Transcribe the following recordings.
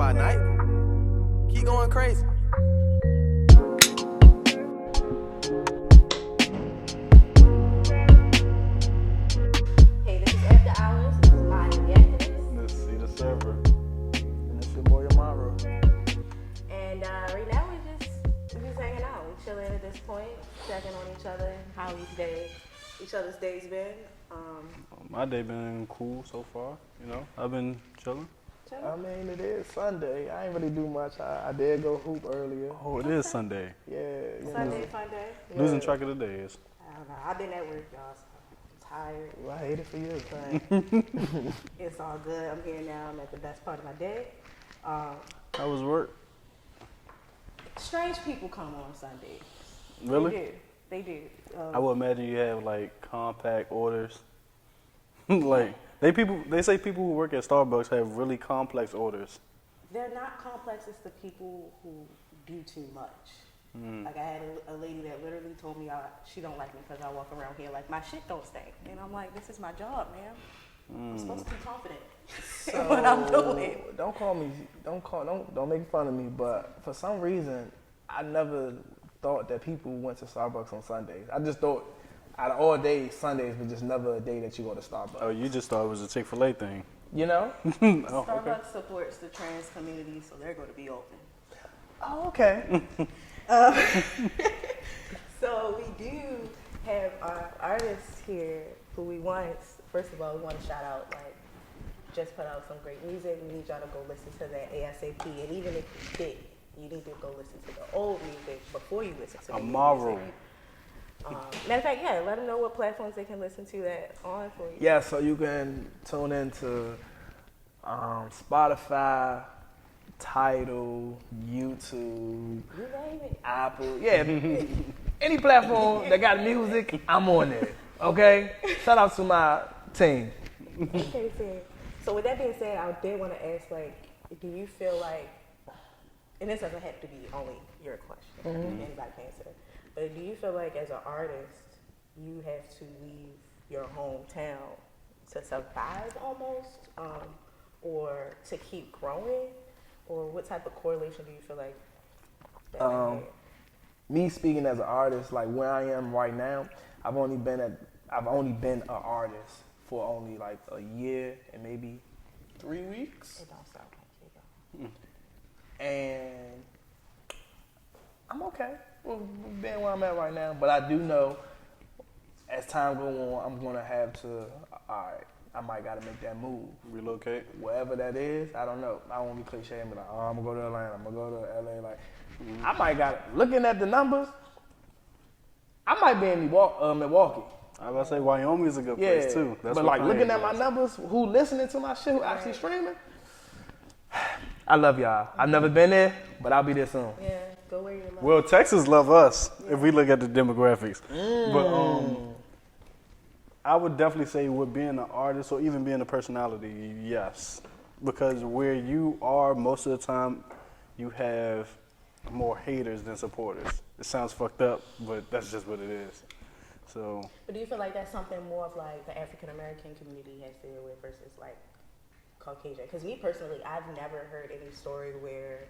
by night. Keep going crazy. Hey, this is After Hours. This is my Activist. Let's see the server. And it's your boy Amaru. And right now we're just hanging out. We're chilling at this point, checking on each other, how each other's days been. My day been cool so far, you know. I've been chilling. I mean, it is Sunday. I ain't really do much. I did go hoop earlier. Oh, it is Sunday. Yeah. Sunday, fun day. Yeah. Losing track of the days. I don't know. I've been at work, y'all, so I'm tired. Well, I hate it for you. But it's all good. I'm here now. I'm at the best part of my day. How was work? Strange people come on Sundays. Really? They do. I would imagine you have like compact orders. Like they say people who work at Starbucks have really complex orders. They're not complex. It's the people who do too much. Like I had a lady that literally told me she don't like me because I walk around here like my shit don't stink, and I'm like, this is my job, ma'am. I'm supposed to be confident in what I'm doing. Don't make fun of me. But for some reason, I never thought that people went to Starbucks on Sundays. I just thought out of all days, Sundays was just never a day that you go to Starbucks. Oh, you just thought it was a Chick-fil-A thing. You know? Starbucks supports the trans community, so they're going to be open. Oh, okay. So we do have our artists here who first of all, we want to shout out, like, just put out some great music. We need y'all to go listen to that ASAP. And even if you did, you need to go listen to the old music before you listen to the new Amaru. music. Matter of fact, yeah, let them know what platforms they can listen to that on for you. Yeah, so you can tune into Spotify, Tidal, YouTube, You name it. Apple. Yeah, any platform that got music, I'm on there. Okay? Shout out to my team. Okay, fair. So with that being said, I did want to ask, like, do you feel like, and this doesn't have to be only your question, anybody can answer, but do you feel like as an artist, you have to leave your hometown to survive almost, or to keep growing, or what type of correlation do you feel like that might have? Me speaking as an artist, like where I am right now, I've only been an artist for only like a year and maybe 3 weeks. It don't sound like you though. And I'm okay with being where I'm at right now. But I do know as time goes on, I'm going to have to, I might got to make that move. Relocate. Wherever that is, I don't know. I won't be cliche and be like, I'm going to go to Atlanta, I'm going to go to LA. Like, I might looking at the numbers, I might be in Milwaukee. I was about to say Wyoming's a good place too. That's but like looking at my numbers, who listening to my shit, who actually streaming, I love y'all. I've never been there, but I'll be there soon. Yeah, go where you love. Well, Texas love us if we look at the demographics. But I would definitely say with being an artist or even being a personality, yes. Because where you are most of the time, you have more haters than supporters. It sounds fucked up, but that's just what it is. So. But do you feel like that's something more of like the African American community has to deal with versus like Caucasian? Because me personally, I've never heard any story where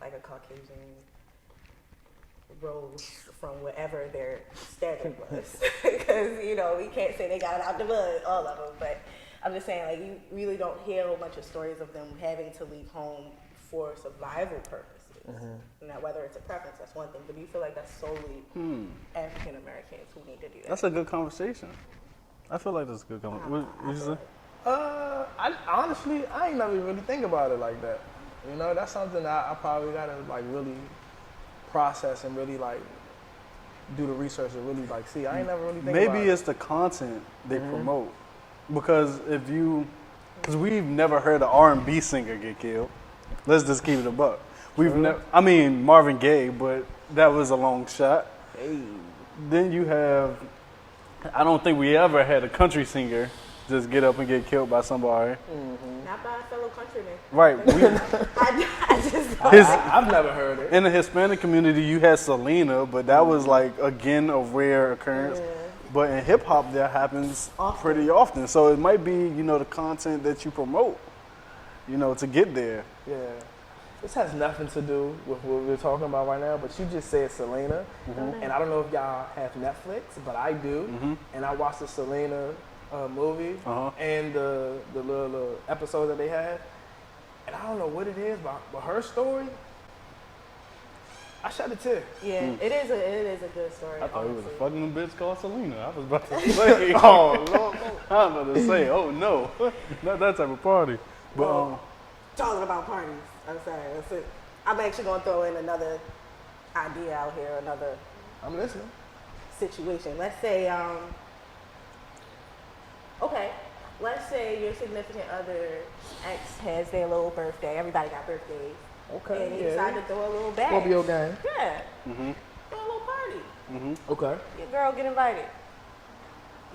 like a Caucasian rose from whatever their status was. Because, you know, we can't say they got it out the mud, all of them. But I'm just saying, like, you really don't hear a whole bunch of stories of them having to leave home for survival purposes. Now, whether it's a preference, that's one thing. But do you feel like that's solely African Americans who need to do that? That's a good conversation. I feel like that's a good conversation. What you say? I ain't never really think about it like that. You know, that's something that I probably gotta like really process and really like do the research and really like see. I ain't never really think about it. Maybe it's the content they promote. Because because we've never heard an R&B singer get killed. Let's just keep it a buck. We've never, I mean, Marvin Gaye, but that was a long shot. Hey. Then you have, I don't think we ever had a country singer just get up and get killed by somebody. Not by a fellow countryman. Right. I just I've never heard it. In the Hispanic community, you had Selena, but that was like, again, a rare occurrence. But in hip hop, that happens pretty often. So it might be, you know, the content that you promote, you know, to get there. Yeah. This has nothing to do with what we're talking about right now, but you just said Selena, and I don't know if y'all have Netflix, but I do, and I watched the Selena movie and the little episode that they had, and I don't know what it is, but her story, I shed a tear. Yeah, it is a good story. I thought it was a honestly. fucking bitch called Selena. I was about to say, Oh Lord, I was about to say, oh no, not that type of party. But Talking about parties, I'm sorry. I'm actually going to throw in another idea out here, another I'm listening. situation. Let's say, let's say your significant other ex has their little birthday. Everybody got birthdays. Okay, And they yeah. decide to throw a little bag. Scorpio gang. Yeah. Throw a little party. Okay. Your girl get invited.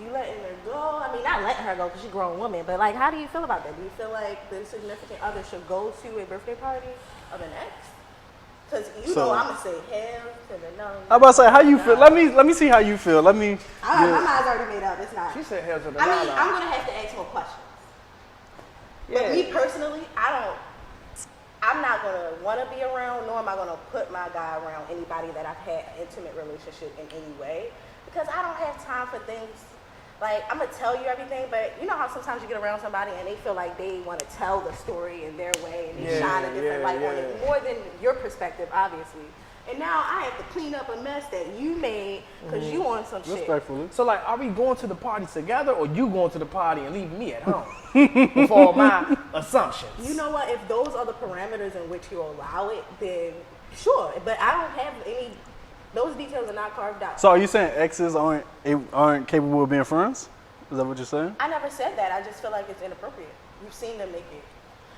You letting her go? I mean, not letting her go because she's a grown woman, but like, how do you feel about that? Do you feel like the significant other should go to a birthday party of an ex? Because you know I'm gonna say hell to the no. I'm about to say, how you feel? Let me see how you feel. My mind's already made up. It's not. She said hell to the I mean, no. I'm gonna have to ask more questions. But me personally, I'm not gonna want to be around, nor am I gonna put my guy around anybody that I've had an intimate relationship in any way, because I don't have time for things. Like, I'm gonna tell you everything, but you know how sometimes you get around somebody and they feel like they want to tell the story in their way and they shine a different light on it more than your perspective, obviously. And now I have to clean up a mess that you made because you on some shit. respectfully. So like, are we going to the party together, or you going to the party and leaving me at home with all my assumptions? You know what? If those are the parameters in which you allow it, then sure. But I don't have any. Those details are not carved out. So are you saying exes aren't capable of being friends? Is that what you're saying? I never said that. I just feel like it's inappropriate. You've seen them naked.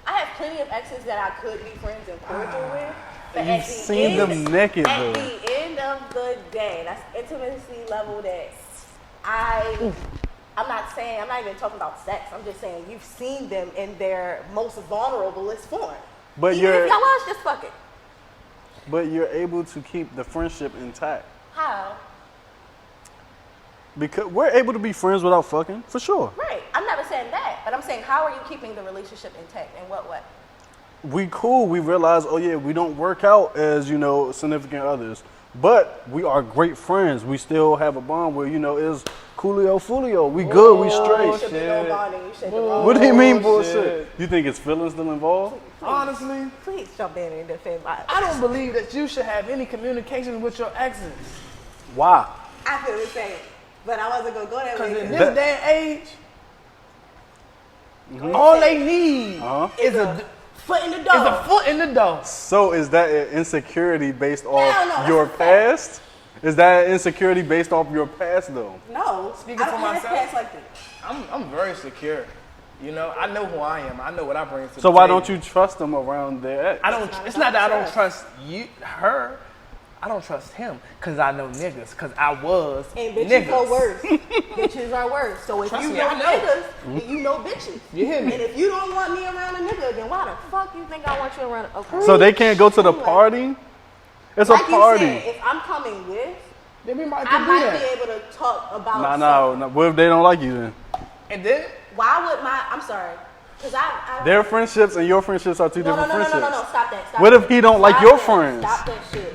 I have plenty of exes that I could be friends and cordial with. But You've seen them naked, at though. the end of the day, that's intimacy level that I'm not even talking about sex. I'm just saying you've seen them in their most vulnerablest form. But Even if y'all was just fucking. But you're able to keep the friendship intact. How? Because we're able to be friends without fucking, for sure. Right. I'm never saying that. But I'm saying, how are you keeping the relationship intact? In what way? We cool. We realize, oh yeah, we don't work out as, significant others. But we are great friends. We still have a bond where, it's coolio fulio. We good, we There straight. should be no bonding. You said the wrong What do you mean Bullshit. bullshit? You think it's feelings still involved? Honestly, Please jump in and defend my. I don't believe that you should have any communication with your exes. Why? I feel the same. But I wasn't going to go that Because in way. this day and age, all they need is a Foot in the door. foot in the door. So is that an insecurity based Hell off no, your that's a fact. past? Is that an insecurity based off your past though? No. Speaking I don't for have myself. past like that. I'm very secure. I know who I am. I know what I bring to the So why table. don't you trust them around their ex? I don't. It's not that I don't trust her. I don't trust him because I know niggas. Because I was And bitches niggas. are worse. Bitches are worse. So if Trust you me, know I know. niggas, then you know bitches. You hear me? And if you don't want me around a nigga, then why the fuck you think I want you around a So they can't go to the party? It's like a party. You said, if I'm coming with, Then we might I do might that. be able to talk about No. something. What if they don't like you then? And then Why would I'm sorry. Because I Their friendships and your friendships are two no, different friendships. No, stop that. Stop What that. if he don't like Stop your that. friends? Stop that shit.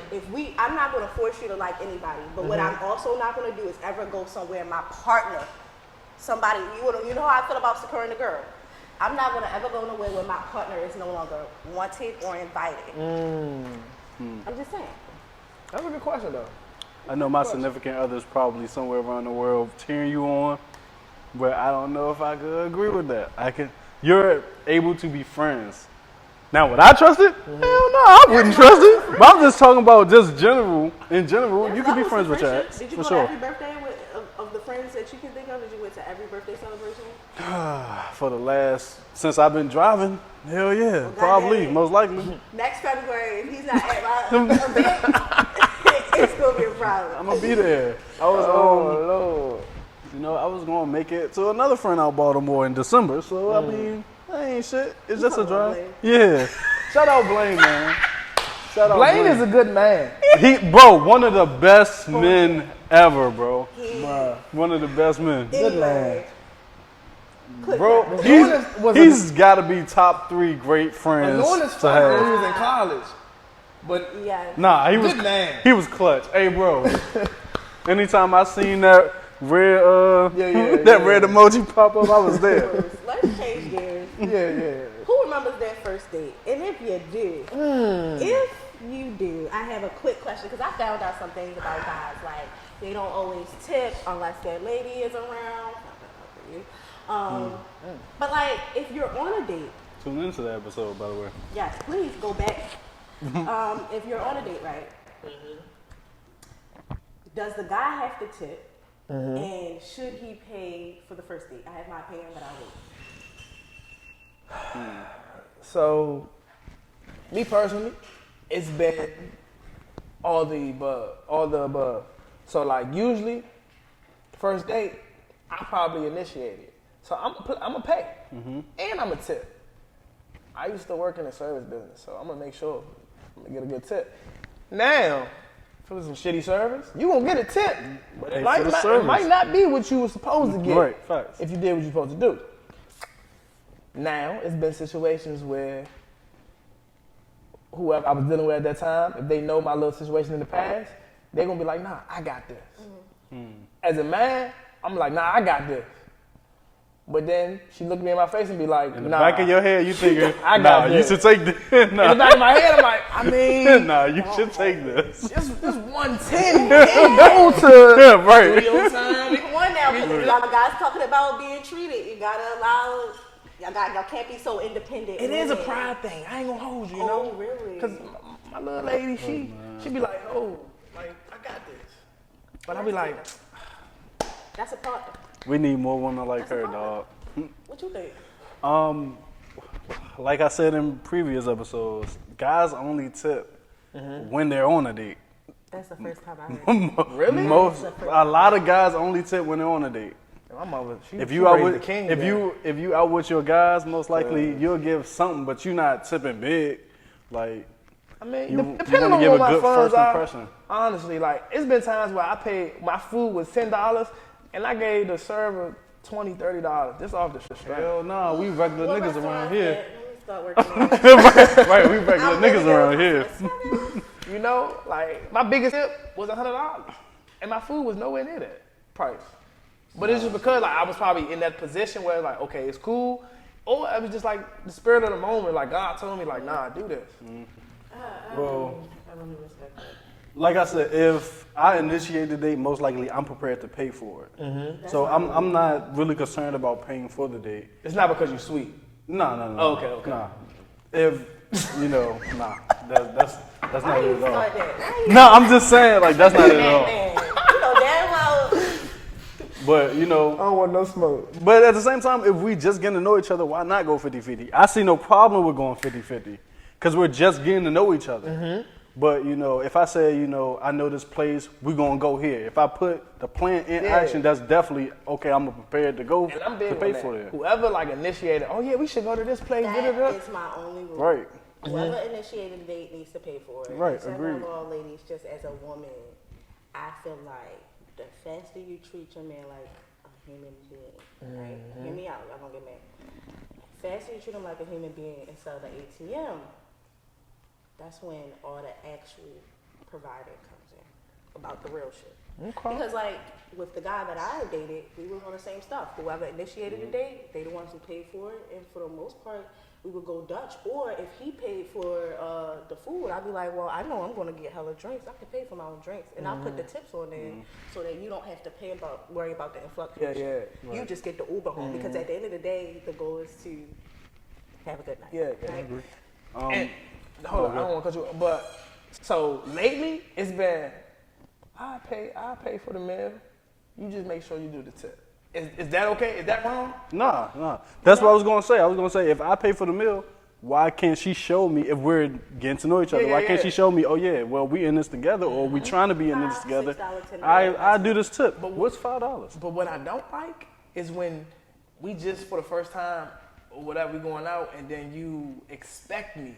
I'm not going to force you to like anybody, but what Mm-hmm. I'm also not going to do is ever go somewhere my partner, somebody, you know how I feel about securing a girl. I'm not going to ever go nowhere where my partner is no longer wanted or invited. I'm just saying. that's a good question though. I know my significant other's probably somewhere around the world cheering you on, but I don't know if I could agree with that. You're able to be friends. Now, would I trust it? Hell no, I wouldn't trust it. But I'm just talking about just general. In general, you can be friends with your ex, Did you for go sure. to every birthday of the friends that you can think of? Did you went to every birthday celebration? Since I've been driving, hell yeah, Well, probably, goddamn it. most likely. Next February, if he's not at my event, it's going to be a problem. I'm gonna be there. I was Lord. I was gonna make it to another friend out Baltimore in December. So I mean, that ain't shit. It's just a talking about drive. Blaine? Yeah. Shout out Blaine, man. Shout out Blaine is a good man. one of the best men ever, bro. One of the best men. Good man. Bro, was he's got to be top 3 great friends Anointed to fucked when he have. was in college. But Yeah. Nah, he was Good man. he was clutch. Hey, bro. Anytime I seen that red red emoji pop up, I was there. Let's change gears. yeah. Who remembers their first date? And if you do, I have a quick question because I found out some things about guys. Like they don't always tip unless their lady is around. But like if you're on a date, Tune into that episode, by the way. yes, please go back. If you're on a date, right? Does the guy have to tip? And should he pay for the first date? I have my opinion, but I'll wait. So, me personally, it's been all the above. So like usually, first date, I probably initiate it. So I'm gonna pay, and I'm gonna tip. I used to work in the service business, so I'm gonna make sure I'm gonna get a good tip. Now, if it was some shitty service, you gonna get a tip, but it might not be what you were supposed to get. Right, facts. If you did what you're supposed to do. Now, it's been situations where whoever I was dealing with at that time, if they know my little situation in the past, they're gonna be like, nah, I got this. As a man, I'm like, nah, I got this. But then she looked me in my face and be like, In the nah. back of your head, you thinking, I nah, got you this. should take this. Nah. In the back of my head, I'm like, I mean, Nah, you should take this. just 110 go to Yeah, right. studio time. Come on now, because y'all guys talking about being treated. You gotta allow. Y'all can't be so independent. It is a pride thing. I ain't gonna hold you, you know? Oh, really? Because my little lady, she be like, oh, like, I got this. But I be like, That's a part. We need more women like her, dog. What you think? Like I said in previous episodes, guys only tip when they're on a date. That's the first time I heard it. really? A lot of guys only tip when they're on a date. My mother, If you out with the king, if you out with your guys, most likely you'll give something, but you're not tipping big. Like I mean, you depending wanna on give what a my good funds first are, impression. honestly, like, it's been times where I paid, my food was $10, and I gave the server $20, $30, just off the straight. Hell nah, we regular What niggas restaurant around here. at? Let me start working on it. Right, we regular niggas around here. You know, like, my biggest tip was $100, and my food was nowhere near that price. But it's just because, like, I was probably in that position where, like, okay, it's cool, or it was just like the spirit of the moment. Like, God told me, like, nah, do this. Well, I really respect that. like I said, if I initiate the date, most likely I'm prepared to pay for it. So I'm not really concerned about paying for the date. It's not because you're sweet. No. Oh, okay. Nah. If that's not Why it you at all. start that? No, I'm just saying, like, that's not it at all. Man, you know damn well. But, I don't want no smoke. but at the same time, if we just getting to know each other, why not go 50-50? I see no problem with going 50-50 because we're just getting to know each other. But, if I say, I know this place, we're going to go here. If I put the plan in action, that's definitely, okay, I'm prepared to go And I'm big to on pay that. for it. Whoever, like, initiated, oh, yeah, we should go to this place. That da-da-da. is my only rule. Right. Whoever initiated the date needs to pay for it. Right, Second agreed. of all, ladies, just as a woman, I feel like the faster you treat your man like a human being, right? Hear me out, y'all gonna get mad. Faster you treat him like a human being instead of the ATM, that's when all the actual providing comes in about the real shit. Okay. Because like with the guy that I dated, we was on the same stuff. Whoever initiated the date, they the ones who paid for it, and for the most part, we would go Dutch. Or if he paid for the food, I'd be like, well, I know I'm gonna get hella drinks. I can pay for my own drinks, and I'll put the tips on there so that you don't have to worry about the influx. Yeah. You just get the Uber home because at the end of the day, the goal is to have a good night. Yeah. Right? And, hold on, I don't want to cut you off, but so lately it's been, I pay for the meal. You just make sure you do the tip. Is that okay? Is that wrong? Nah. That's what I was going to say. I was going to say, if I pay for the meal, why can't she show me, if we're getting to know each other, why can't she show me, oh, yeah, well, we in this together, or we trying to be in this together. $6, $10. I do this tip. But what's $5? But what I don't like is when we just for the first time or whatever we going out, and then you expect me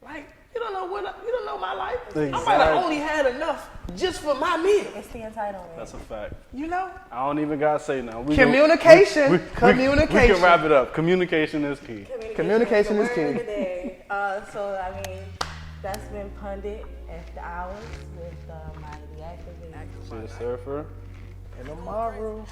Like, you don't know my life. Exactly. I might have only had enough just for my meal. It's the entitlement. That's a fact. You know? I don't even gotta say now. Communication. We Communication. can wrap it up. Communication is key. Communication is the key. word of the day. So I mean, that's been Pundit After Hours with Mighty Activate. See the surfer. And Amaru.